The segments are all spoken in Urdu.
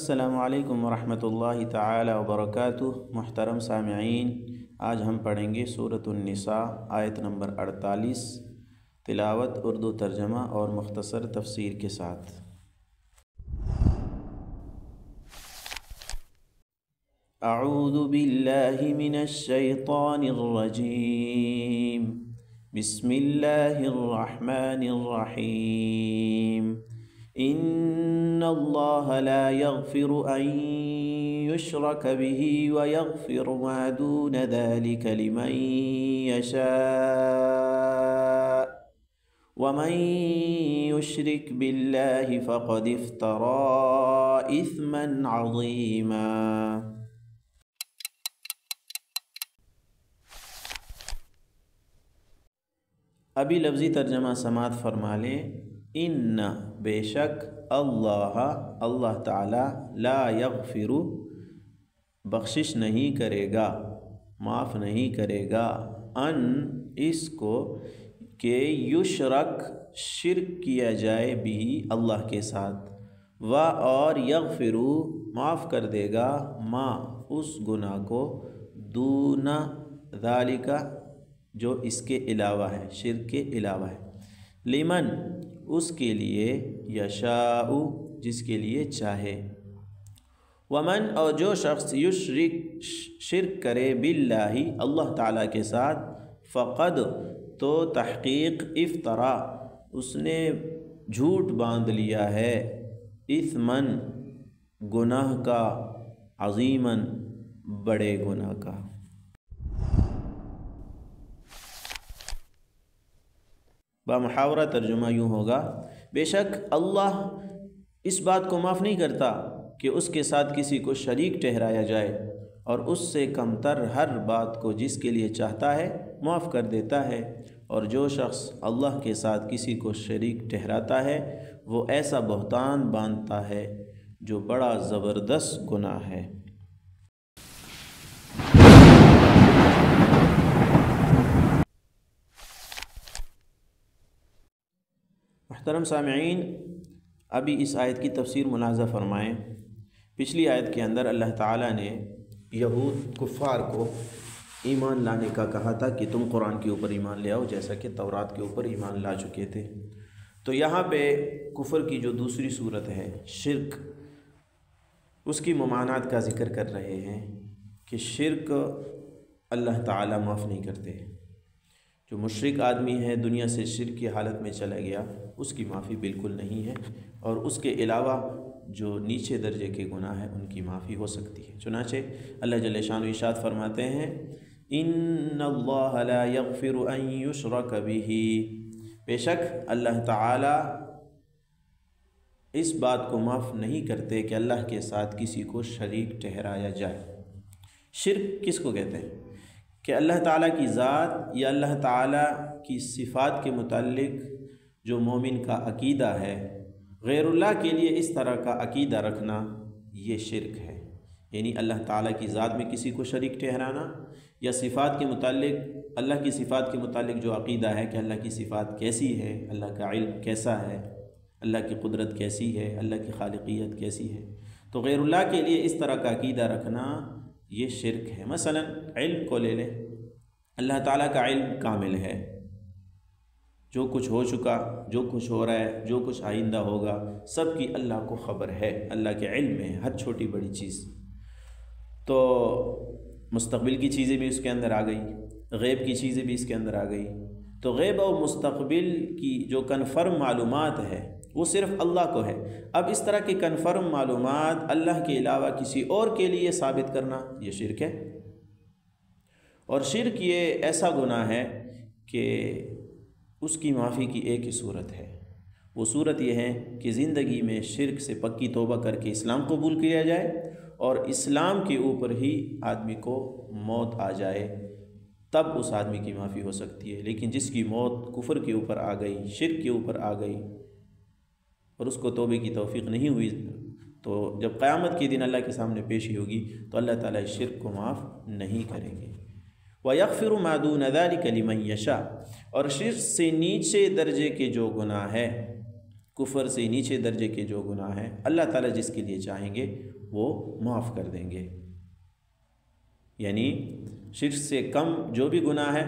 السلام علیکم ورحمۃ اللہ تعالی وبرکاتہ۔ محترم سامعین، آج ہم پڑھیں گے سورۃ النساء آیت نمبر 48، تلاوت اردو ترجمہ اور مختصر تفسیر کے ساتھ۔ اعوذ باللہ من الشیطان الرجیم، بسم اللہ الرحمن الرحیم۔ ان اللہ لا یغفر ان یشرک به ویغفر ما دون ذلک لمن یشاء ومن یشرک باللہ فقد افترى اثما عظیما۔ ابھی لفظی ترجمہ سماعت فرما لیں۔ ان بے شک اللہ تعالی لا یغفر بخشش نہیں کرے گا، معاف نہیں کرے گا، ان اس کو کہ یشرک شرک کیا جائے بھی اللہ کے ساتھ، و اور یغفر معاف کر دے گا، ما اس گناہ کو، دون ذالک جو اس کے علاوہ ہے، شرک کے علاوہ ہے، لمن اس کے لیے، یشاء جس کے لیے چاہے، ومن اور جو شخص یشرک شرک کرے باللہ اللہ تعالیٰ کے ساتھ، فقد تو تحقیق افترا اس نے جھوٹ باندھ لیا ہے، اثمن گناہ کا، عظیماً بڑے گناہ کا۔ بامحاورہ ترجمہ یوں ہوگا، بے شک اللہ اس بات کو معاف نہیں کرتا کہ اس کے ساتھ کسی کو شریک ٹھہرایا جائے، اور اس سے کم تر ہر بات کو جس کے لیے چاہتا ہے معاف کر دیتا ہے، اور جو شخص اللہ کے ساتھ کسی کو شریک ٹھہراتا ہے وہ ایسا بہتان باندھتا ہے جو بڑا زبردست گناہ ہے۔ محترم سامعین، ابھی اس آیت کی تفسیر ملاحظہ فرمائیں۔ پچھلی آیت کے اندر اللہ تعالیٰ نے یہود کفار کو ایمان لانے کا کہا تھا کہ تم قرآن کے اوپر ایمان لے آؤ، جیسا کہ تورات کے اوپر ایمان لا چکے تھے۔ تو یہاں پہ کفر کی جو دوسری صورت ہے، شرک، اس کی ممانعت کا ذکر کر رہے ہیں کہ شرک اللہ تعالیٰ معاف نہیں کرتے۔ جو مشرک آدمی ہے، دنیا سے شرک کی حالت میں چلا گیا، اس کی معافی بالکل نہیں ہے، اور اس کے علاوہ جو نیچے درجے کے گناہ ہیں ان کی معافی ہو سکتی ہے۔ چنانچہ اللہ جل شانہ ارشاد فرماتے ہیں، ان اللہ لا یغفر ان یشرک بہ، بے شک اللہ تعالی اس بات کو معاف نہیں کرتے کہ اللہ کے ساتھ کسی کو شریک ٹھہرایا جائے۔ شرک کس کو کہتے ہیں؟ کہ اللہ تعالیٰ کی ذات یا اللہ تعالیٰ کی صفات کے متعلق جو مومن کا عقیدہ ہے، غیر اللہ کے لیے اس طرح کا عقیدہ رکھنا، یہ شرک ہے۔ یعنی اللہ تعالیٰ کی ذات میں کسی کو شریک ٹھہرانا، یا صفات کے متعلق، اللہ کی صفات کے متعلق جو عقیدہ ہے کہ اللہ کی صفات کیسی ہے، اللہ کا علم کیسا ہے، اللہ کی قدرت کیسی ہے، اللہ کی خالقیت کیسی ہے، تو غیر اللہ کے لیے اس طرح کا عقیدہ رکھنا یہ شرک ہے۔ مثلا علم کو لے لیں، اللہ تعالیٰ کا علم کامل ہے، جو کچھ ہو چکا، جو کچھ ہو رہا ہے، جو کچھ آئندہ ہوگا، سب کی اللہ کو خبر ہے، اللہ کے علم میں ہر چھوٹی بڑی چیز۔ تو مستقبل کی چیزیں بھی اس کے اندر آ گئی، غیب کی چیزیں بھی اس کے اندر آ گئی۔ تو غیب اور مستقبل کی جو کنفرم معلومات ہے وہ صرف اللہ کو ہے۔ اب اس طرح کی کنفرم معلومات اللہ کے علاوہ کسی اور کے لیے ثابت کرنا یہ شرک ہے، اور شرک یہ ایسا گناہ ہے کہ اس کی معافی کی ایک ہی صورت ہے، وہ صورت یہ ہے کہ زندگی میں شرک سے پکی توبہ کر کے اسلام قبول کیا جائے، اور اسلام کے اوپر ہی آدمی کو موت آ جائے، تب اس آدمی کی معافی ہو سکتی ہے۔ لیکن جس کی موت کفر کے اوپر آ گئی، شرک کے اوپر آ گئی، اور اس کو توبے کی توفیق نہیں ہوئی، تو جب قیامت کے دن اللہ کے سامنے پیشی ہوگی تو اللہ تعالیٰ اس شرک کو معاف نہیں کریں گے۔ وَيَغْفِرُ مَا دُونَ ذَلِكَ لِمَن يَشَاءُ، اور شرک سے نیچے درجے کے جو گناہ ہے کفر سے نیچے درجے کے جو گناہ ہیں اللہ تعالیٰ جس کے لیے چاہیں گے وہ معاف کر دیں گے۔ یعنی شرک سے کم جو بھی گناہ ہے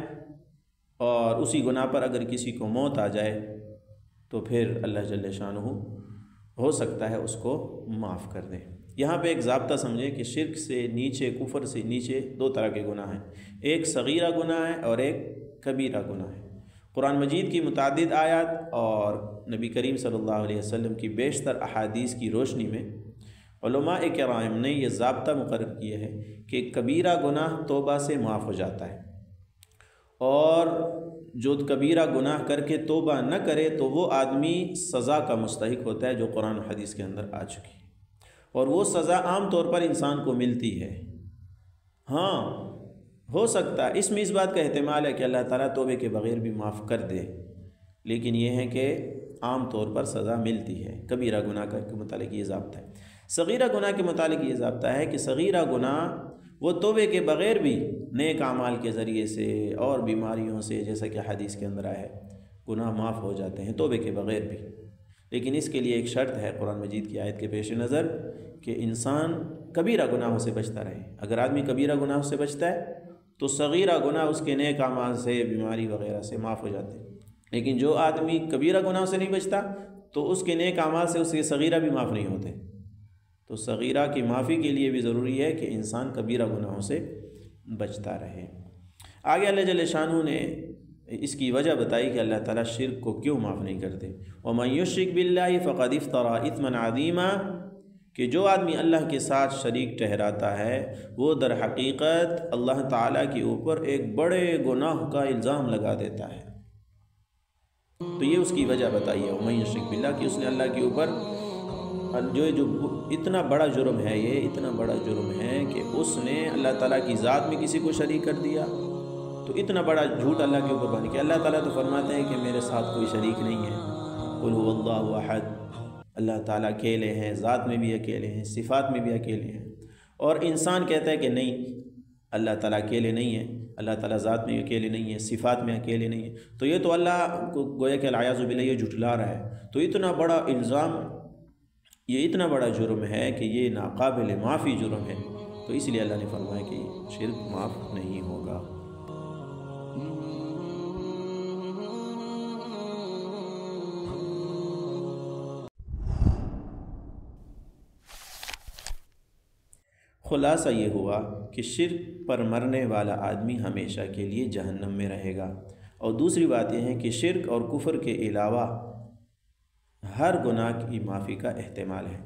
اور اسی گناہ پر اگر کسی کو موت آ جائے تو پھر اللہ جل شانہ ہو سکتا ہے اس کو معاف کر دیں۔ یہاں پہ ایک ضابطہ سمجھیں کہ شرک سے نیچے، کفر سے نیچے دو طرح کے گناہ ہیں، ایک صغیرہ گناہ ہے اور ایک کبیرہ گناہ ہے۔ قرآن مجید کی متعدد آیات اور نبی کریم صلی اللہ علیہ وسلم کی بیشتر احادیث کی روشنی میں علماء کرام نے یہ ضابطہ مقرر کیا ہے کہ کبیرہ گناہ توبہ سے معاف ہو جاتا ہے، اور جو کبیرہ گناہ کر کے توبہ نہ کرے تو وہ آدمی سزا کا مستحق ہوتا ہے جو قرآن و حدیث کے اندر آ چکی ہے، اور وہ سزا عام طور پر انسان کو ملتی ہے۔ ہاں ہو سکتا ہے اس میں اس بات کا احتمال ہے کہ اللہ تعالیٰ توبے کے بغیر بھی معاف کر دے، لیکن یہ ہے کہ عام طور پر سزا ملتی ہے۔ کبیرہ گناہ کے متعلق یہ ضابطہ ہے۔ صغیرہ گناہ کے متعلق یہ ضابطہ ہے کہ صغیرہ گناہ وہ توبے کے بغیر بھی نیک اعمال کے ذریعے سے اور بیماریوں سے، جیسا کہ حدیث کے اندر آیا ہے، گناہ معاف ہو جاتے ہیں توبے کے بغیر بھی، لیکن اس کے لیے ایک شرط ہے قرآن مجید کی آیت کے پیش نظر کہ انسان کبیرہ گناہوں سے بچتا رہے۔ اگر آدمی کبیرہ گناہوں سے بچتا ہے تو صغیرہ گناہ اس کے نیک اعمال سے، بیماری وغیرہ سے معاف ہو جاتے ہیں، لیکن جو آدمی کبیرہ گناہوں سے نہیں بچتا تو اس کے نیک اعمال سے اس کے صغیرہ بھی معاف نہیں ہوتے۔ تو صغیرہ کی معافی کے لیے بھی ضروری ہے کہ انسان کبیرہ گناہوں سے بچتا رہے۔ آگے اللہ جل شانہ نے اس کی وجہ بتائی کہ اللہ تعالیٰ شرک کو کیوں معاف نہیں کرتے۔ وَمَن يُشْرِكْ بِاللَّهِ فَقَدِ افْتَرَىٰ إِثْمًا عَظِيمًا، کہ جو آدمی اللہ کے ساتھ شریک ٹھہراتا ہے وہ در حقیقت اللہ تعالیٰ کے اوپر ایک بڑے گناہ کا الزام لگا دیتا ہے۔ تو یہ اس کی وجہ بتائی ہے وَمَن يُشْرِكْ بِاللَّهِ، کہ اس نے اللہ کے اوپر جو اتنا بڑا جرم ہے، یہ اتنا بڑا جرم ہے کہ اس نے اللہ تعالیٰ کی ذات میں کسی کو شریک کر دیا، تو اتنا بڑا جھوٹ اللہ کے اوپر باندھ کے اللہ تعالیٰ تو فرماتے ہیں کہ میرے ساتھ کوئی شریک نہیں ہے۔ قُلْ هُوَ اللَّهُ أَحَدٌ، اللہ تعالیٰ اکیلے ہیں، ذات میں بھی اکیلے ہیں، صفات میں بھی اکیلے ہیں، اور انسان کہتا ہے کہ نہیں اللہ تعالیٰ اکیلے نہیں ہیں، اللہ تعالیٰ ذات میں اکیلے نہیں ہیں، صفات میں اکیلے نہیں ہیں، تو یہ تو اللہ کو گویا کہ العیاذ باللہ یہ جھٹلا رہا ہے۔ تو اتنا بڑا الزام، یہ اتنا بڑا جرم ہے کہ یہ ناقابل معافی جرم ہے، تو اس لیے اللہ نے فرمایا کہ شرک معاف نہیں ہوگا۔ خلاصہ یہ ہوا کہ شرک پر مرنے والا آدمی ہمیشہ کے لیے جہنم میں رہے گا، اور دوسری بات یہ ہے کہ شرک اور کفر کے علاوہ ہر گناہ کی معافی کا احتمال ہے،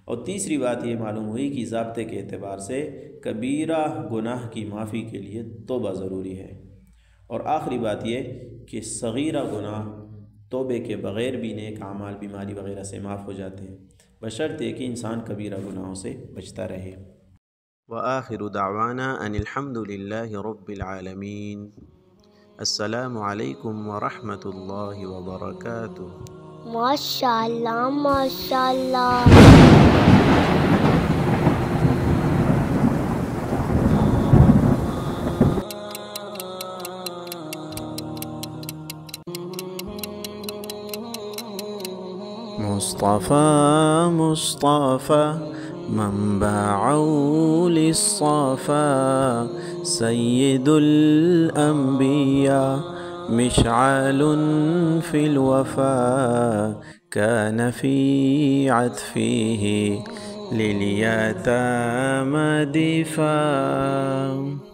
اور تیسری بات یہ معلوم ہوئی کہ ضابطے کے اعتبار سے کبیرہ گناہ کی معافی کے لیے توبہ ضروری ہے، اور آخری بات یہ کہ صغیرہ گناہ توبے کے بغیر بھی نیک اعمال، بیماری وغیرہ سے معاف ہو جاتے ہیں، بشرطے کہ انسان کبیرہ گناہوں سے بچتا رہے۔ وآخر دعوانا ان الحمد للہ رب العالمین۔ السلام علیکم ورحمۃ اللہ وبرکاتہ۔ ماشاءاللہ ماشاءاللہ۔ مصطفى مصطفى منبع للصفا، سيد الأنبياء مشعل في الوفا، كان في عطفه لليتامى دفاع.